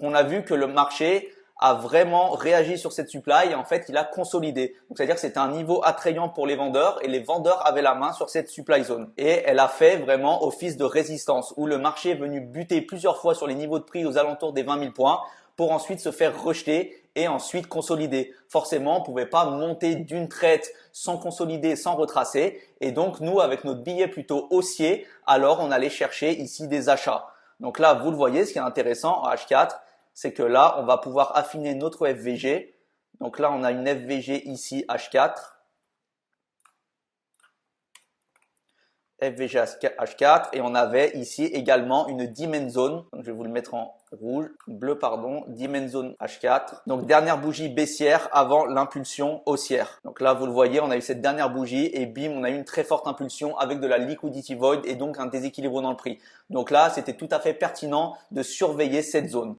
on a vu que le marché a vraiment réagi sur cette supply et en fait, il a consolidé. Donc, c'est-à-dire que c'était un niveau attrayant pour les vendeurs et les vendeurs avaient la main sur cette supply zone. Et elle a fait vraiment office de résistance où le marché est venu buter plusieurs fois sur les niveaux de prix aux alentours des 20 000 points pour ensuite se faire rejeter et ensuite consolider. Forcément, on ne pouvait pas monter d'une traite sans consolider, sans retracer. Et donc, nous, avec notre billet plutôt haussier, alors on allait chercher ici des achats. Donc là, vous le voyez, ce qui est intéressant en H4, c'est que là, on va pouvoir affiner notre FVG. Donc là, on a une FVG ici H4. FVG H4 et on avait ici également une Demand Zone. Donc je vais vous le mettre en rouge, bleu pardon, Demand Zone H4. Donc dernière bougie baissière avant l'impulsion haussière. Donc là vous le voyez, on a eu cette dernière bougie et bim, on a eu une très forte impulsion avec de la liquidity void et donc un déséquilibre dans le prix. Donc là, c'était tout à fait pertinent de surveiller cette zone.